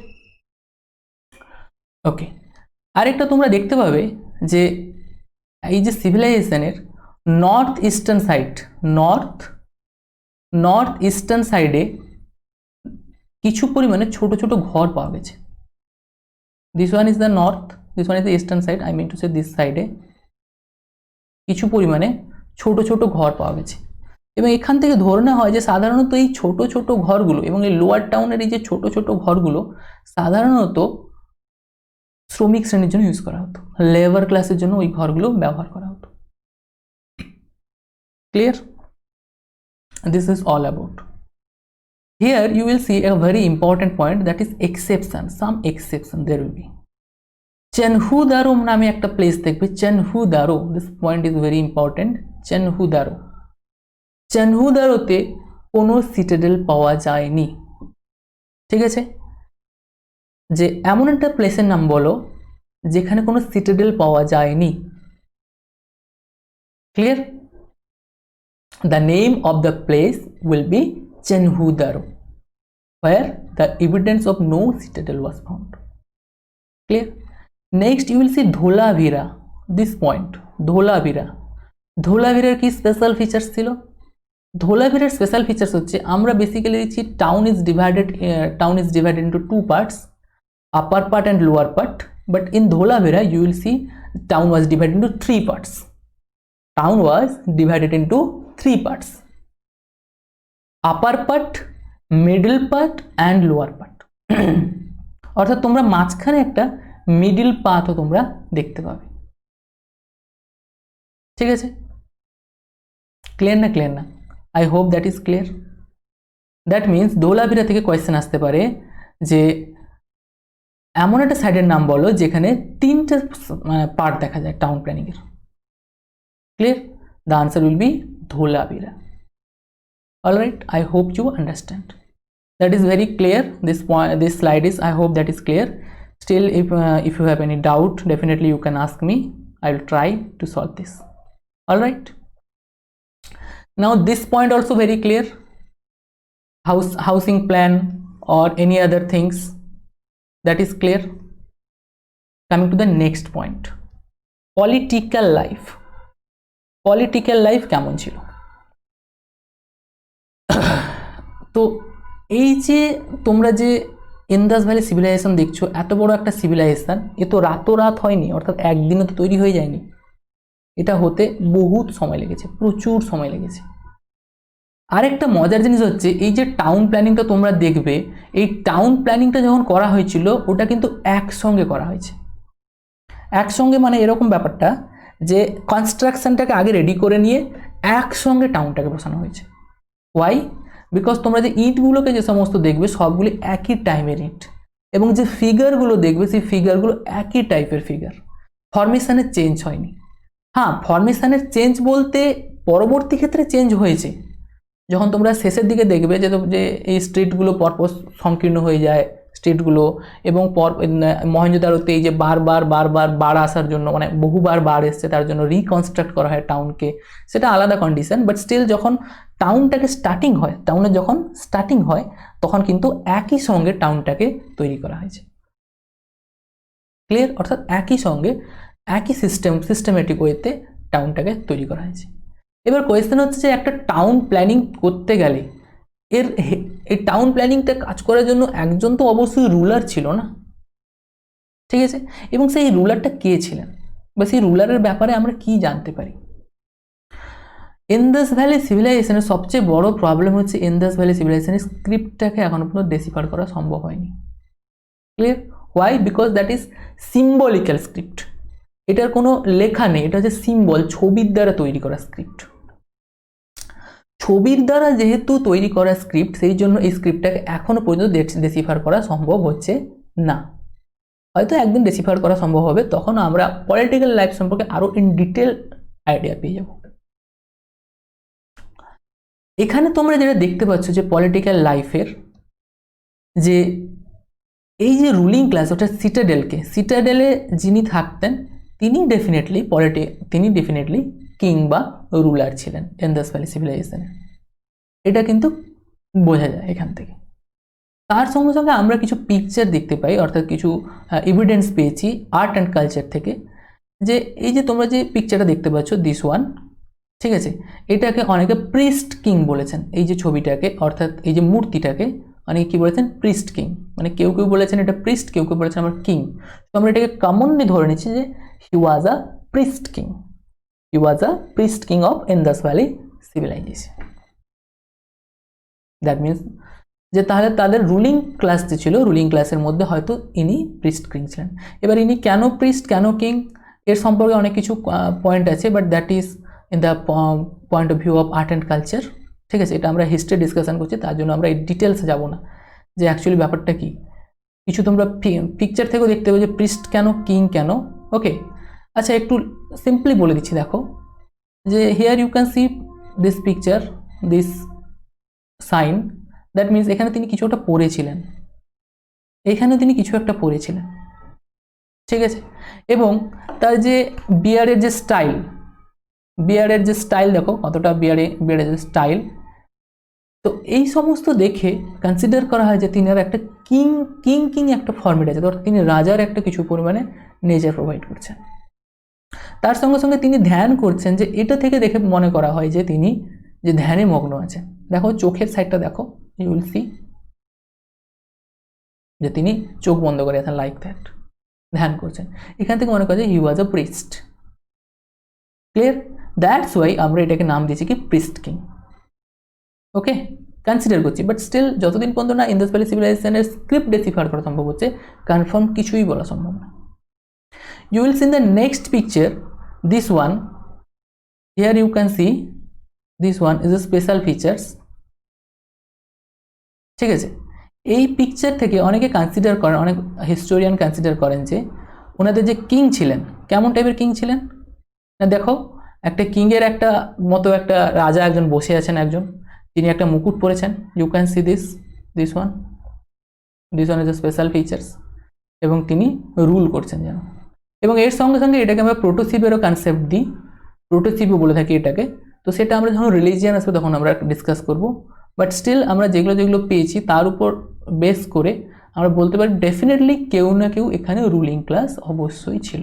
ওকে, আরেকটা তোমরা দেখতে পাবে যে এই যে সিভিলাইজেশনের নর্থ ইস্টার্ন সাইডে কিছু পরিমাণে ছোট ছোট ঘর পাওয়া গেছে। This one is the north, this one is the eastern side, I mean to say this সাইডে কিছু পরিমাণে ছোট ছোট ঘর পাওয়া গেছে। এবং এখান থেকে ধরে নেওয়া হয় যে সাধারণত এই ছোট ছোট ঘরগুলো এবং এই লোয়ার টাউনের এই যে ছোট ছোট ঘরগুলো সাধারণত শ্রমিক শ্রেণীর জন্য ইউজ করা হতো, লেবার ক্লাসের জন্য ওই ঘরগুলো ব্যবহার করা হতো। Clear? This is all about. Here you will see a very important point, that is exception, some exception there will be. Chanhudaro নামে একটা প্লেস দেখবে, Chanhudaro, this point is very important. চেনহুদারোতে কোনো সিটাডেল পাওয়া যায়নি। ঠিক আছে, যে এমন একটা প্লেসের নাম বলো যেখানে কোনো সিটাডেল পাওয়া যায়নি। Clear? The name of the place will be Chanhudaro, where the evidence of no citadel was found. Clear? Next you will see Dholavira. This point, Dholaviraর কি স্পেশাল ফিচার্স ছিল? ধোলাভিরার স্পেশাল ফিচার্স হচ্ছে আমরা বেসিক্যালি দেখছি town is divided into 2 parts, upper part and lower part, but in Dholavira you will see town was divided into 3 parts. Upper part, middle part and lower part. অর্থাৎ তোমরা মাঝখানে একটা middle পার্টও তোমরা দেখতে পাবে। ঠিক আছে, ক্লিয়ার না? I hope that is clear. That means Dholavira থেকে কোয়েশ্চেন আসতে পারে যে এমন একটা সাইডের নাম বলো যেখানে 3টে পার্ট দেখা যায় টাউন প্ল্যানিং এর। Clear? The answer will be Dholavira. Alright, I hope you understand. That is very clear. This slide is, I hope that is clear. Still, if you have any doubt, definitely you can ask me. I will try to solve this. All right, now this point also very clear. Housing plan or any other things, that is clear. Coming to the next point, political life কেমন ছিল? তো এই যে তোমরা যে Indus valley civilisation দেখছো, এত বড় একটা সিভিলাইজেশন, এ তো রাতোরাত হয়নি, অর্থাৎ একদিনে তো তৈরি হয়ে যায়নি। এটা হতে বহুত সময় লেগেছে, প্রচুর সময় লেগেছে। আরেকটা মজার জিনিস হচ্ছে, এই যে টাউন প্ল্যানিংটা তোমরা দেখবে, এই টাউন প্ল্যানিংটা যখন করা হয়েছিল ওটা কিন্তু একসঙ্গে করা হয়েছে। একসঙ্গে মানে এরকম ব্যাপারটা যে কনস্ট্রাকশনটাকে আগে রেডি করে নিয়ে একসঙ্গে টাউনটাকে বসানো হয়েছে। ওয়াই? বিকজ তোমরা যে ইটগুলোকে যে সমস্ত দেখবে সবগুলি একই টাইমের ইট, এবং যে ফিগারগুলো দেখবে সেই ফিগারগুলো একই টাইপের ফিগার, ফরমেশনের চেঞ্জ হয়নি। হ্যাঁ, ফরমেশনের চেঞ্জ বলতে পরবর্তী ক্ষেত্রে চেঞ্জ হয়েছে, যখন তোমরা শেষের দিকে দেখবে যে এই স্ট্রিটগুলো পরপর সংকীর্ণ হয়ে যায় স্ট্রিটগুলো, এবং মহেঞ্জোদারোতে এই যে বারবার বাড় আসার জন্য, মানে বহুবার বাড় এসছে, তার জন্য রিকনস্ট্রাক্ট করা হয় টাউনকে, সেটা আলাদা কন্ডিশন। বাট স্টিল যখন টাউনটাকে টাউনের যখন স্টার্টিং হয় তখন কিন্তু একই সঙ্গে টাউনটাকে তৈরি করা হয়েছে। ক্লিয়ার? অর্থাৎ একই সঙ্গে একই সিস্টেমেটিক ওয়েতে টাউনটাকে তৈরি করা হয়েছে। এবার কোয়েশ্চেন হচ্ছে যে একটা টাউন প্ল্যানিং করতে গেলে এই টাউন প্ল্যানিংটা কাজ করার জন্য একজন তো অবশ্যই রুলার ছিল না, ঠিক আছে? এবং সেই রুলারটা কে ছিলেন, বা সেই রুলারের ব্যাপারে আমরা কি জানতে পারি? ইন্দাস ভ্যালি সিভিলাইজেশনের সবচেয়ে বড় প্রবলেম হচ্ছে ইন্দাস ভ্যালি সিভিলাইজেশনের স্ক্রিপ্টটাকে এখনো পর্যন্ত ডেসিফার করা সম্ভব হয়নি। Clear? Why? Because that is symbolical script. এটার কোনো লেখা নেই, এটা হচ্ছে সিম্বল, ছবির দ্বারা তৈরি করা স্ক্রিপ্ট। ছবির দ্বারা যেহেতু তৈরি করা স্ক্রিপ্ট, সেই জন্য এই স্ক্রিপ্টটাকে এখনো পর্যন্ত ডেসিফার করা সম্ভব হচ্ছে না। হয়তো একদিন ডেসিফার করা সম্ভব হবে, তখন আমরা পলিটিক্যাল লাইফ সম্পর্কে আরো ইন ডিটেল আইডিয়া পেয়ে যাব। এখানে তোমরা যেটা দেখতে পাচ্ছ যে পলিটিক্যাল লাইফের যে এই যে রুলিং ক্লাস, ওটা সিটাডেলে যিনি থাকতেন তিনি ডেফিনেটলি কিং বা রুলার ছিলেন ইন্দাস ভ্যালি সিভিলাইজেশনে। এটা কিন্তু বোঝা যায় এখান থেকে। তার সঙ্গে সঙ্গে আমরা কিছু পিকচার দেখতে পাই, অর্থাৎ কিছু এভিডেন্স পেয়েছি আর্ট অ্যান্ড কালচার থেকে, যে এই যে তোমরা যে পিকচারটা দেখতে পাচ্ছ, দিস ওয়ান, ঠিক আছে, এটাকে অনেকে প্রিস্ট কিং বলেছেন। এই যে ছবিটাকে, অর্থাৎ এই যে মূর্তিটাকে অনেকে কি বলেছেন? Priest king. মানে কেউ বলেছেন এটা প্রিস্ট, কেউ বলেছেন আমার কিং। তো আমরা এটাকে কমনলি ধরে নিচ্ছি যে he was a priest king of Indus valley civilization. That means যে তাহলে তাদের রুলিং ক্লাস যে ছিল, রুলিং ক্লাসের মধ্যে হয়তো ইনি প্রিস্ট কিং ছিলেন। এবার ইনি কেন প্রিস্ট, কেন কিং, এর সম্পর্কে অনেক কিছু পয়েন্ট আছে, but that is in the point of view of art and culture. ঠিক আছে, এটা আমরা হিস্ট্রি ডিসকাশন করছি, তার জন্য আমরা এই ডিটেলসে যাব না যে অ্যাকচুয়ালি ব্যাপারটা কি। কিছু তোমরা পিকচার থেকেও দেখতে পাবে যে প্রিস্ট কেন, কিং কেন। ওকে, আচ্ছা একটু সিম্পলি বলে দিচ্ছি, দেখো যে here you can see this picture, this sign, that means এখানে তিনি কিছু একটা পড়েছিলেন, এখানে তিনি কিছু একটা পড়েছিলেন, ঠিক আছে। এবং তার যে বিয়ারের যে স্টাইল দেখো কতটা বিয়ারের যে স্টাইল, তো এই সমস্ত দেখে কনসিডার করা হয় যে তিনি আর একটা কিং একটা ফর্মেট আছে, ধর তিনি রাজার একটা কিছু পরিমাণে নেচার প্রোভাইড করছেন। তার সঙ্গে সঙ্গে তিনি ধ্যান করছেন, যে এটা থেকে দেখে মনে করা হয় যে তিনি যে ধ্যানে মগ্ন আছেন। দেখো চোখের সাইডটা দেখো, ইউ উইল সি যে তিনি চোখ বন্ধ করে আছেন, লাইক দ্যাট, ধ্যান করছেন। এখান থেকে মনে করা যায় হি was a priest. Clear? That's why আমরা এটাকে নাম দিয়েছি কি প্রিস্ট কিং। ওকে, কনসিডার করছি, বাট স্টিল যতদিন পর্যন্ত না ইন্দাস ভ্যালি সিভিলাইজেশনের স্ক্রিপ্ট ডেসিফার করা সম্ভব হচ্ছে, কনফার্ম কিছুই বলা সম্ভব না। You will see in the next picture, this one, here you can see this one is a special features. ঠিক আছে, এই পিকচার থেকে অনেকে কনসিডার করেন, অনেক হিস্টোরিয়ান কনসিডার করেন যে ওনাদের যে কিং ছিলেন কেমন টাইপের কিং ছিলেন না, দেখো একটা কিংয়ের একটা মতো একটা রাজা একজন বসে আছেন, একজন তিনি একটা মুকুট পরেছেন, you can see this one is a special features, এবং তিনি রুল করছেন যেন। এবং এর সঙ্গে সঙ্গে এটাকে আমরা প্রোটোসিপেরও কনসেপ্ট দিই, প্রোটোসিপও বলে থাকি এটাকে। তো সেটা আমরা যখন রিলিজিয়ান আসবে তখন আমরা ডিসকাস করব, বাট স্টিল আমরা যেগুলো পেয়েছি তার উপর বেস করে আমরা বলতে পারি ডেফিনেটলি কেউ না কেউ এখানে রুলিং ক্লাস অবশ্যই ছিল।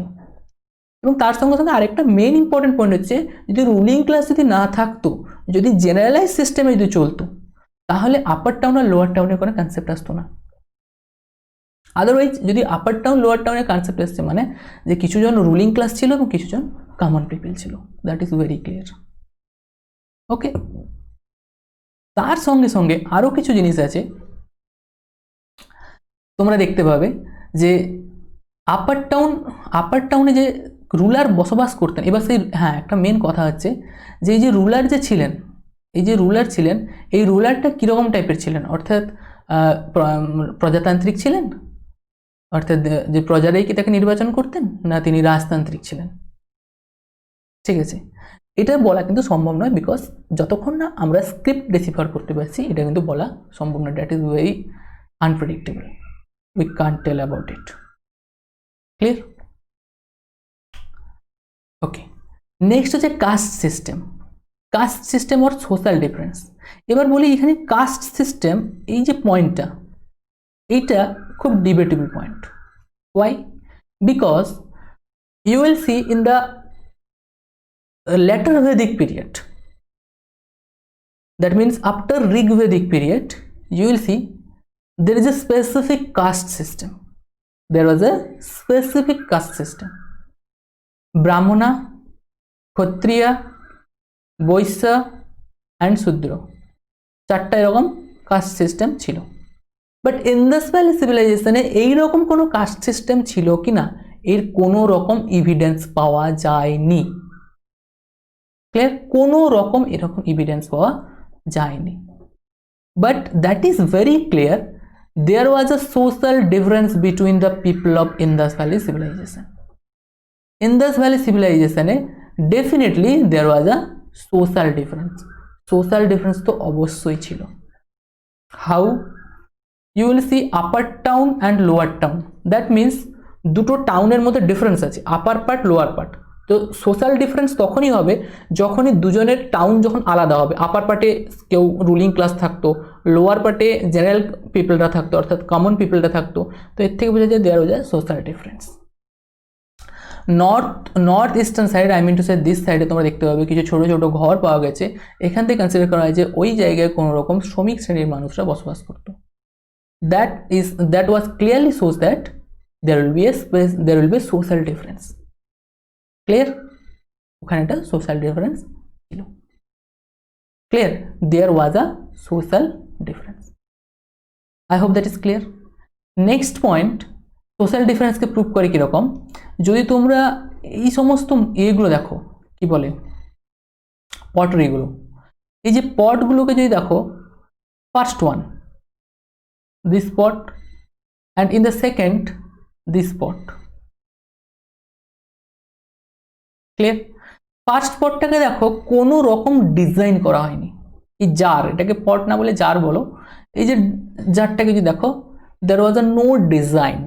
এবং তার সঙ্গে সঙ্গে আরেকটা মেন ইম্পর্টেন্ট পয়েন্ট হচ্ছে, যদি রুলিং ক্লাস যদি না থাকতো, যদি জেনারেলাইজ সিস্টেমে যদি চলতো, তাহলে আপার টাউন আর লোয়ার টাউনের কোনো কনসেপ্ট আসতো না। আদারওয়াইজ যদি আপার টাউন লোয়ার টাউনের কনসেপ্ট আসছে মানে যে কিছুজন রুলিং ক্লাস ছিল এবং কিছুজন কমন পিপল ছিল, দ্যাট ইজ ভেরি ক্লিয়ার। ওকে, তার সঙ্গে সঙ্গে আরও কিছু জিনিস আছে তোমরা দেখতে পাবে যে আপার টাউনে যে রুলার বসবাস করতেন। এবার সেই হ্যাঁ একটা মেন কথা হচ্ছে যে এই যে রুলার যে ছিলেন, এই রুলারটা কীরকম টাইপের ছিলেন, অর্থাৎ প্রজাতান্ত্রিক ছিলেন, অর্থাৎ যে প্রজারাই কি তাকে নির্বাচন করতেন, না তিনি রাজতান্ত্রিক ছিলেন। ঠিক আছে, এটা বলা কিন্তু সম্ভব নয়, বিকজ যতক্ষণ না আমরা স্ক্রিপ্ট ডিসিফার করতে পারছি এটা কিন্তু বলা সম্ভব নয়, that is very unpredictable, we can't tell about it. Clear? Okay, next হচ্ছে caste system or social difference. এবার বলি এখানে কাস্ট সিস্টেম এই যে পয়েন্টটা, এইটা খুব debatable point. Why? Because you will see in the later Vedic period, that means after Rig Vedic period, you will see there is a specific caste system. There was a specific caste system. Brahmana, Kshatriya, Vaishya and Shudra, চারটা এরকম caste system ছিল। But Indas valley সিভিলাইজেশনে এইরকম কোনো caste system ছিল কি না এর কোনো রকম এভিডেন্স পাওয়া যায়নি। ক্লিয়ার? কোনো রকম এরকম এভিডেন্স পাওয়া যায়নি। But that is very clear, there was a social difference between the people of Indus valley civilization. Indus valley সিভিলাইজেশনে definitely there was a social difference তো অবশ্যই ছিল। How? You will see upper town and lower town, that means দুটো টাউনের মধ্যে difference আছে, upper part lower part. তো social difference তখনই হবে যখনই দুজনের টাউন যখন আলাদা হবে, আপার পার্টে কেউ রুলিং ক্লাস থাকতো, লোয়ার পার্টে জেনারেল পিপলরা থাকতো, অর্থাৎ কমন পিপলরা থাকতো। তো এর থেকে বোঝা যায় there was a social difference. North eastern side, I mean to say this সাইডে তোমরা দেখতে পাবে কিছু ছোটো ছোটো ঘর পাওয়া গেছে। এখান থেকে কনসিডার করা হয় যে ওই জায়গায় কোনো রকম শ্রমিক শ্রেণীর মানুষরা বসবাস করতো। That was clearly shows that there will be social difference. Clear? ওখানে একটা সোশ্যাল ডিফারেন্স ছিল। Clear? There was a social difference. I hope that is clear. Next point, social ডিফারেন্সকে প্রুভ করে কীরকম, যদি তোমরা এই সমস্ত এগুলো দেখো, কি বলে পটরিগুলো, এই যে পটগুলোকে যদি দেখো, first one this pot and in the second this pot. Clear? First পটটাকে দেখো কোনো রকম ডিজাইন করা হয়নি, এই জার, এটাকে পট না বলে জার বলো, এই যে জারটাকে যদি দেখো there was a no design,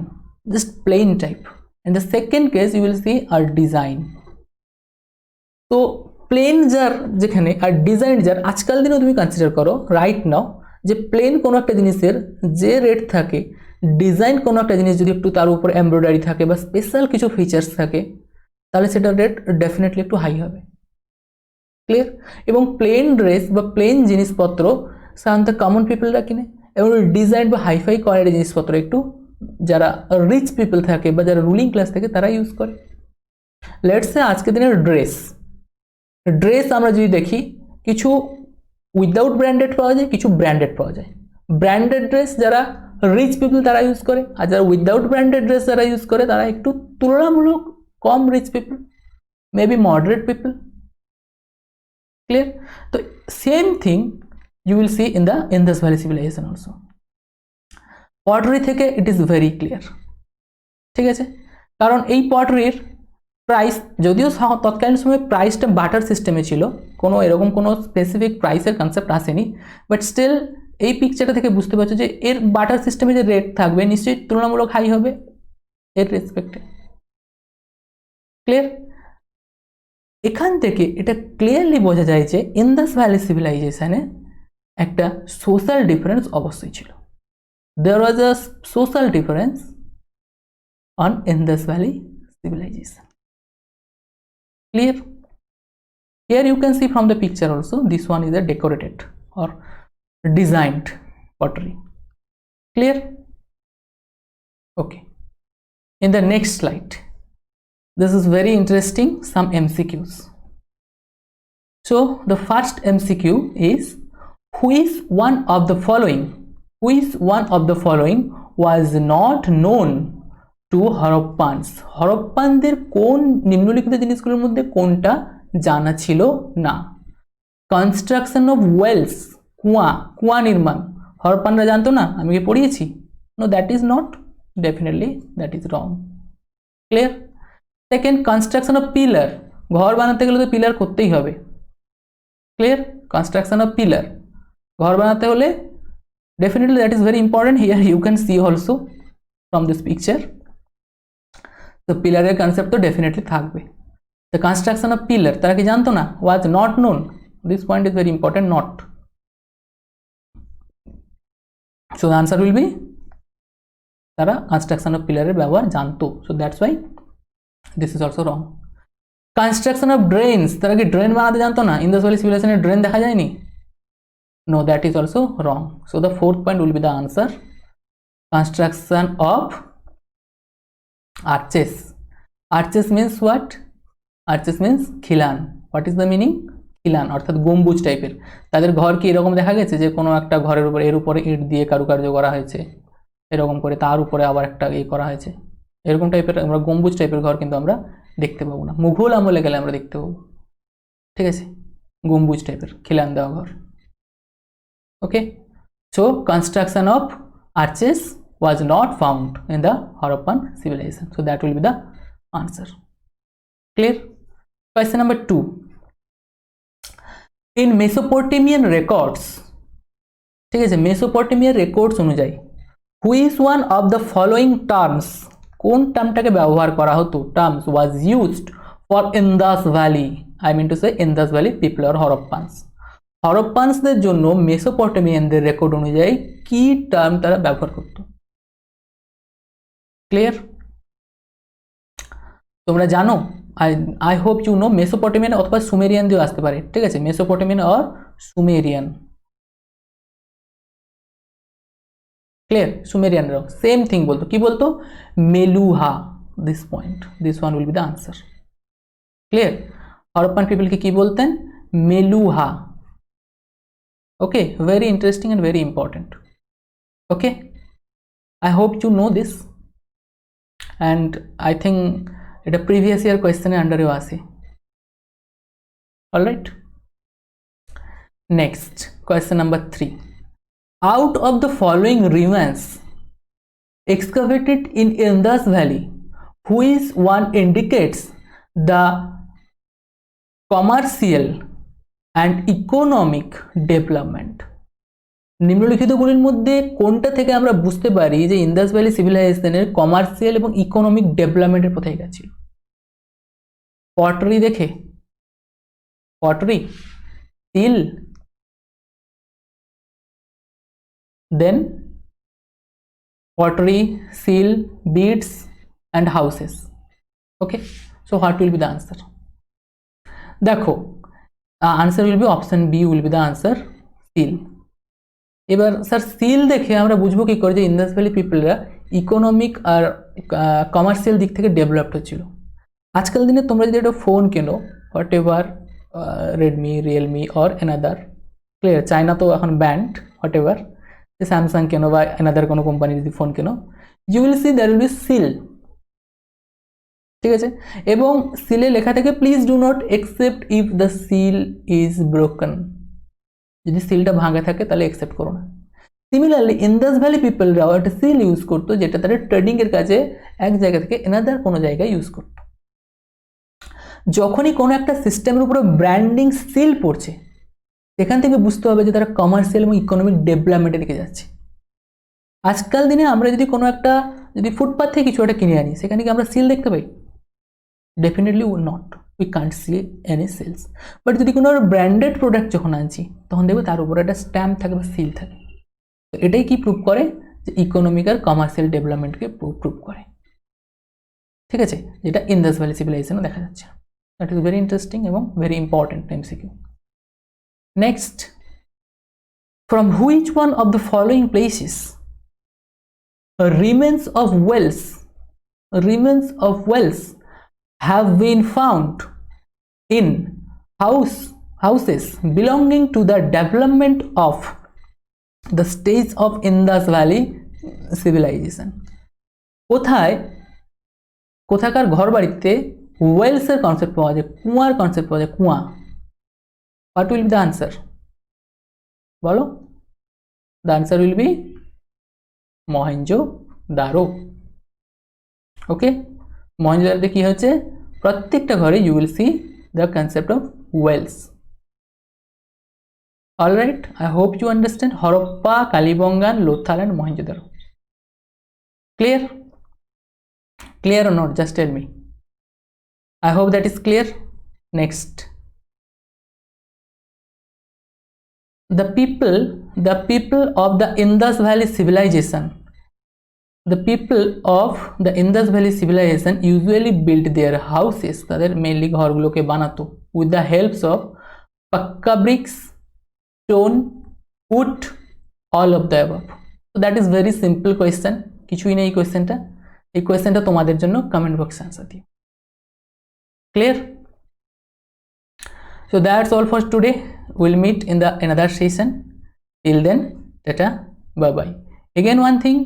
just plain type. In the second case you will see a design. তো প্লেন জার যেখানে আর ডিজাইন জার, আজকাল দিনেও তুমি কনসিডার করো রাইট নাও যে প্লেন কোনো একটা জিনিসের যে রেট থাকে, ডিজাইন কোনো একটা জিনিস যদি একটু তার উপর এমব্রয়ডারি থাকে বা স্পেশাল কিছু ফিচার্স থাকে, তাহলে সেটার রেট ডেফিনেটলি একটু হাই হবে। ক্লিয়ার? এবং প্লেন ড্রেস বা প্লেন জিনিসপত্র সাধারণত কমন পিপলরা কিনে, এবং ডিজাইন বা হাইফাই কোয়ালিটি জিনিসপত্র একটু যারা রিচ পিপল থাকে বা যারা রুলিং ক্লাস থাকে তারা ইউজ করে। লেটস সে আজকের দিনের ড্রেস আমরা যদি দেখি, কিছু উইদাউট ব্র্যান্ডেড পাওয়া যায়, কিছু ব্র্যান্ডেড পাওয়া যায়। ব্র্যান্ডেড ড্রেস যারা রিচ পিপল তারা ইউজ করে, আর যারা উইদাউট ব্র্যান্ডেড ড্রেস যারা ইউজ করে তারা একটু তুলনামূলক কম rich people, maybe moderate people. Clear? তো same thing you will see in the Indus Valley civilization also. পটরি থেকে it is very clear, ঠিক আছে? কারণ এই পটরির প্রাইস যদিও তৎকালীন সময়ে প্রাইসটা বাটার সিস্টেমে ছিল, কোনো এরকম কোনো স্পেসিফিক প্রাইসের কনসেপ্ট আসেনি, বাট স্টিল এই পিকচারটা থেকে বুঝতে পারছো যে এর বাটার সিস্টেমে যে রেট থাকবে নিশ্চয়ই তুলনামূলক হাই হবে এর রেসপেক্টে। ক্লিয়ার? এখান থেকে এটা ক্লিয়ারলি বোঝা যায় যে ইন্দাস ভ্যালি সিভিলাইজেশনে একটা সোশ্যাল ডিফারেন্স অবশ্যই ছিল। There was a social difference on Indus Valley civilization. Clear? Here you can see from the picture also, this one is a decorated or designed pottery. Clear? Okay. In the next slide, this is very interesting, some MCQs. So the first MCQ is, which one of the following was not known to Horoppans? হরপ্পানদের কোন নিম্নলিখিত জিনিসগুলোর মধ্যে কোনটা জানা ছিল না? Construction of Wales, কুয়া নির্মাণ হরপ্পানরা জানতো না? আমি কি পড়িয়েছি? No, that is not, definitely that is wrong. Clear? Second, construction of pillar, ঘর বানাতে গেলে তো পিলার করতেই হবে। ক্লিয়ার? কনস্ট্রাকশন অফ পিলার, ঘর বানাতে হলে definitely that is very important. Here you can see also from this picture, the pillar এর concept তো definitely থাকবে। The construction of pillar তারা কি জানতো না? Was not known. This point is very important, not. So the answer will be, তারা construction of pillar এর ব্যবহার জানতো, so that's why this is also wrong. Construction of drains, তারা কি ড্রেন বানাতে জানতো না? Indus Valley civilization এর ড্রেন দেখা যায়নি? No, that is also wrong. So the fourth point will be the answer. Construction of arches. Arches means what? Arches means খিলান. What is the meaning? খিলান অর্থাৎ গম্বুজ টাইপের। তাদের ঘর কি এরকম দেখা গেছে যে কোনো একটা ঘরের উপরে এর উপরে ইট দিয়ে কারুকার্য করা হয়েছে, এরকম করে তার উপরে আবার একটা করা হয়েছে, এরকম টাইপের আমরা গম্বুজ টাইপের ঘর কিন্তু আমরা দেখতে পাবো না। মুঘল আমলে গেলে আমরা দেখতে পাবো, ঠিক আছে, গম্বুজ টাইপের খিলান দেওয়া ঘর। Okay, so construction of arches was not found in the Harappan civilization, so that will be the answer. Clear? Question number 2. In Mesopotamian records, ঠিক আছে, মেসোপটেমিয়ার রেকর্ডস অনুযায়ী which one of the following terms, কোন টার্মটাকে ব্যবহার করা হতো, terms was used for Indus Valley, I mean to say Indus Valley people or Horoppans. হরপ্পানসদের জন্য মেসোপটেমিয়ানদের record অনুযায়ী কি টার্ম তারা ব্যবহার করত? ক্লিয়ার? তোমরা জানো, I hope you know, Mesopotamian অথবা সুমেরিয়ান দিয়েও আসতে পারে, ঠিক আছে, মেসোপটেমিয়ান অর সুমেরিয়ান। ক্লিয়ার? সুমেরিয়ানরাও সেম থিং বলতো, কি বলতো? Meluhha. This point, this one will be the answer. Clear? Harappan পিপলকে কি বলতেন? Meluha. Okay, very interesting and very important. Okay, I hope you know this, and I think it a previous year question under you ase. All right, next question number 3. Out of the following remains excavated in Indus Valley, which one indicates the commercial and economic development? নিম্নলিখিতগুলির মধ্যে কোনটা থেকে আমরা বুঝতে পারি যে Indus valley সিভিলাইজেশনের commercial এবং economic ডেভেলপমেন্টের পথে গেছিল? পটরি দেখে, পটরি, still, then pottery, seal, beads and houses. Okay, so what will be the answer? দেখো, answer will be option B will be the answer, seal. এবার স্যার সিল দেখে আমরা বুঝবো কি করে যে ইন্দাস ভ্যালি পিপলরা ইকোনমিক আর কমার্শিয়াল দিক থেকে ডেভেলপড হচ্ছিল? আজকাল দিনে তোমরা যদি একটা ফোন কেনো, what ever, Redmi, Realme or another, clear, China তো এখন ব্যান্ড, হোয়াট এভার, স্যামসাং কেনো বা এনাদার কোনো কোম্পানি যদি ফোন কেনো, you will see there will be seal, ঠিক আছে, এবং সিলে লেখা থাকে please do not accept if the seal is broken, যদি সিলটা ভাঙা থাকে তাহলে অ্যাকসেপ্ট করো না। সিমিলারলি ইন্দাস ভ্যালি পিপলরাও একটা সিল ইউজ করতো যেটা তারা ট্রেডিংয়ের কাজে এক জায়গা থেকে এনাদার কোনো জায়গায় ইউজ করতো। যখনই কোনো একটা সিস্টেমের উপরে ব্র্যান্ডিং সিল পড়ছে সেখান থেকে বুঝতে হবে যে তারা কমার্শিয়াল এবং ইকোনমিক ডেভেলপমেন্টের দিকে যাচ্ছে। আজকাল দিনে আমরা যদি কোনো একটা যদি ফুটপাথ থেকে কিছু একটা কিনে আনি সেখানে কি আমরা সিল দেখতে পাই? Definitely not, we can't see any seals. But যদি কোনো ব্র্যান্ডেড প্রোডাক্ট যখন আনছি তখন দেখবে তার উপরে একটা স্ট্যাম্প থাকে বা সিল থাকে। তো এটাই কি প্রুভ করে? যে ইকোনমিক আর কমার্শিয়াল ডেভেলপমেন্টকে প্রুভ করে, ঠিক আছে, যেটা ইন্দাস ভ্যালি সিভিলাইজেশনে দেখা যাচ্ছে। দ্যাট ইজ ভেরি ইন্টারেস্টিং এবং very important MCQ. Next, from which one of the following places remains of wells have been found in houses belonging to the development of the stage of Indus Valley civilization? কোথাকার ঘর বাড়িতে ওয়েলসের concept পাওয়া যায়, কুয়ার concept পাওয়া যায়, কুয়া? What will be the answer? বলো। The answer will be Mohenjodaro. Okay, মহেঞ্জোদারোতে কি হচ্ছে? প্রত্যেকটা ঘরে you will see the concept of wells. Alright, I hope you understand Harappa, Kalibangan, Lothal and Mohenjodaro. Clear? Clear or not? Just tell me. I hope that is clear. Next, the people of the Indus Valley civilization, usually built their houses, তাদের mainly ঘরগুলোকে বানাতো with the helps of pakka bricks, stone, wood, all of the above. So that is very simple question, কিছুই নেই কোয়েশ্চেনটা। এই কোয়েশ্চেনটা তোমাদের জন্য comment বক্সে আনসার দিও। Clear? So that's all for today. We'll meet in the another session. Till then, tata, bye bye. Again, one thing,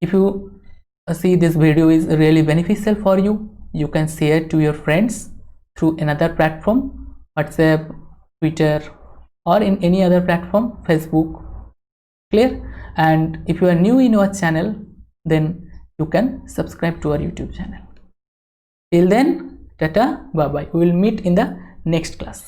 if you see this video is really beneficial for you, you can share to your friends through another platform, WhatsApp, Twitter, or in any other platform, Facebook. Clear? And if you are new in our channel, then you can subscribe to our YouTube channel. Till then, tata, bye bye. We will meet in the next class.